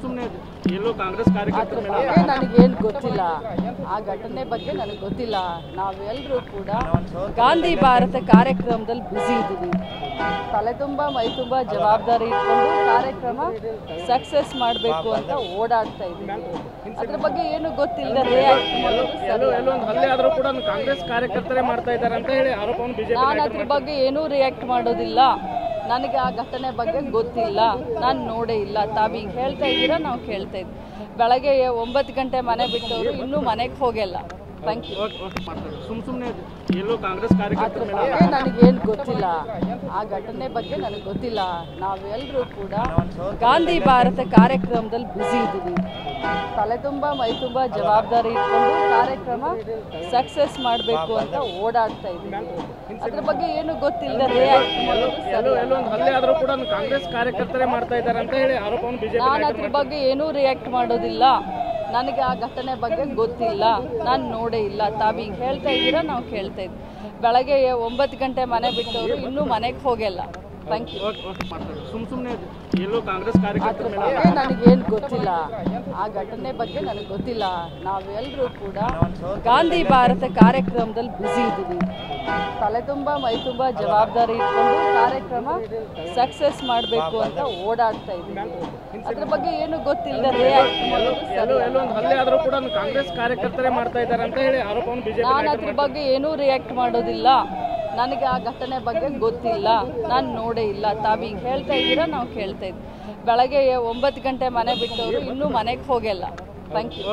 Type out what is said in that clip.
ಸುಮ್ಮನೆ ಎಲ್ಲೋ ಕಾಂಗ್ರೆಸ್ ಕಾರ್ಯಕರ್ತರ ಮೇಲೆ ನನಗೇನು ಗೊತ್ತಿಲ್ಲ, ಆ ಘಟನೆ ಬಗ್ಗೆ ನನಗೆ ಗೊತ್ತಿಲ್ಲ. ನಾವೆಲ್ಲರೂ ಕೂಡ ಗಾಂಧಿ ಭಾರತ ಕಾರ್ಯಕ್ರಮದಲ್ಲಿ ಬ್ಯುಸಿ ಇದ್ದೀವಿ. ತಲೆ ತುಂಬ ಮೈ ತುಂಬ ಜವಾಬ್ದಾರಿ ಇಟ್ಕೊಂಡು ಕಾರ್ಯಕ್ರಮ ಸಕ್ಸಸ್ ಮಾಡಬೇಕು ಅಂತ ಓಡಾಡ್ತಾ ಇದ್ದೀವಿ. ಅದ್ರ ಬಗ್ಗೆ ಏನು ಗೊತ್ತಿಲ್ಲ. ಹಲ್ಲೆ ಆದರೂ ಕೂಡ ಕಾಂಗ್ರೆಸ್ ಕಾರ್ಯಕರ್ತರೇ ಮಾಡ್ತಾ ಇದ್ದಾರೆ ಅಂತ ಹೇಳಿ ಆರೋಪವನ್ನು ಬಿಜೆಪಿ ನಾನು ಅದ್ರ ಬಗ್ಗೆ ಏನೂ ರಿಯಾಕ್ಟ್ ಮಾಡೋದಿಲ್ಲ. ನನಗೆ ಆ ಘಟನೆ ಬಗ್ಗೆ ಗೊತ್ತಿಲ್ಲ, ನಾನು ನೋಡೇ ಇಲ್ಲ. ತಾವೀಗ ಹೇಳ್ತಾ ಇದ್ದೀರಾ, ನಾವು ಕೇಳ್ತಾ ಇದ್ವಿ. ಬೆಳಗ್ಗೆ 9 ಗಂಟೆ ಮನೆ ಬಿಟ್ಟವರು ಇನ್ನೂ ಮನೆಗೆ ಹೋಗಿಲ್ಲ. Thank you. ಸುಮ್ಮನೆ ಎಲ್ಲೋ ಕಾಂಗ್ರೆಸ್ ಕಾರ್ಯಕರ್ತರ ಮೇಲೆ ನನಗೇನು ಗೊತ್ತಿಲ್ಲ, ಆ ಘಟನೆ ಬಗ್ಗೆ ನನಗೆ ಗೊತ್ತಿಲ್ಲ. ನಾವೆಲ್ಲರೂ ಕೂಡ ಗಾಂಧಿ ಭಾರತ ಕಾರ್ಯಕ್ರಮದಲ್ಲಿ ಬ್ಯುಸಿ ಇದ್ದೀವಿ. ತಲೆ ತುಂಬ ಮೈ ತುಂಬ ಜವಾಬ್ದಾರಿ ಇಟ್ಕೊಂಡು ಕಾರ್ಯಕ್ರಮ ಸಕ್ಸಸ್ ಮಾಡಬೇಕು ಅಂತ ಓಡಾಡ್ತಾ ಇದ್ದೀವಿ. ಅದ್ರ ಬಗ್ಗೆ ಏನು ಗೊತ್ತಿಲ್ಲ. ಹಲ್ಲೆ ಆದರೂ ಕೂಡ ಕಾಂಗ್ರೆಸ್ ಕಾರ್ಯಕರ್ತರೇ ಮಾಡ್ತಾ ಇದ್ದಾರೆ ಅಂತ ಹೇಳಿ ಆರೋಪವನ್ನು ಬಿಜೆಪಿ ನಾನು ಅದ್ರ ಬಗ್ಗೆ ಏನೂ ರಿಯಾಕ್ಟ್ ಮಾಡೋದಿಲ್ಲ. ನನಗೆ ಆ ಘಟನೆ ಬಗ್ಗೆ ಗೊತ್ತಿಲ್ಲ, ನಾನು ನೋಡೇ ಇಲ್ಲ. ತಾವೀಗ ಹೇಳ್ತಾ ಇದ್ದೀರಾ, ನಾವು ಕೇಳ್ತಾ ಇದ್ವಿ. ಬೆಳಗ್ಗೆ 9 ಗಂಟೆ ಮನೆ ಬಿಟ್ಟವರು ಇನ್ನೂ ಮನೆಗೆ ಹೋಗಿಲ್ಲ. Thank you. ಸುಮ್ಮನೆ ಎಲ್ಲೋ ಕಾಂಗ್ರೆಸ್ ಕಾರ್ಯಕರ್ತರ ಮೇಲೆ ನನಗೇನು ಗೊತ್ತಿಲ್ಲ, ಆ ಘಟನೆ ಬಗ್ಗೆ ನನಗೆ ಗೊತ್ತಿಲ್ಲ. ನಾವೆಲ್ಲರೂ ಕೂಡ ಗಾಂಧಿ ಭಾರತ ಕಾರ್ಯಕ್ರಮದಲ್ಲಿ ಬ್ಯುಸಿ ಇದ್ದೀವಿ. ತಲೆ ತುಂಬ ಮೈ ತುಂಬ ಜವಾಬ್ದಾರಿ ಇಟ್ಕೊಂಡು ಕಾರ್ಯಕ್ರಮ ಸಕ್ಸಸ್ ಮಾಡಬೇಕು ಅಂತ ಓಡಾಡ್ತಾ ಇದ್ದೀವಿ. ಅದ್ರ ಬಗ್ಗೆ ಏನು ಗೊತ್ತಿಲ್ಲ. ಹಲ್ಲೆ ಆದರೂ ಕೂಡ ಕಾಂಗ್ರೆಸ್ ಕಾರ್ಯಕರ್ತರೇ ಮಾಡ್ತಾ ಇದ್ದಾರೆ ಅಂತ ಹೇಳಿ ಆರೋಪವನ್ನು ಬಿಜೆಪಿ ನಾನು ಅದ್ರ ಬಗ್ಗೆ ಏನೂ ರಿಯಾಕ್ಟ್ ಮಾಡೋದಿಲ್ಲ. ನನಗೆ ಆ ಘಟನೆ ಬಗ್ಗೆ ಗೊತ್ತಿಲ್ಲ, ನಾನು ನೋಡೇ ಇಲ್ಲ. ತಾವೀಗ ಹೇಳ್ತಾ ಇದ್ದೀರಾ, ನಾವು ಕೇಳ್ತಾ ಇದ್ವಿ. ಬೆಳಗ್ಗೆ 9 ಗಂಟೆ ಮನೆ ಬಿಟ್ಟವರು ಇನ್ನೂ ಮನೆಗೆ ಹೋಗಿಲ್ಲ. Thank you.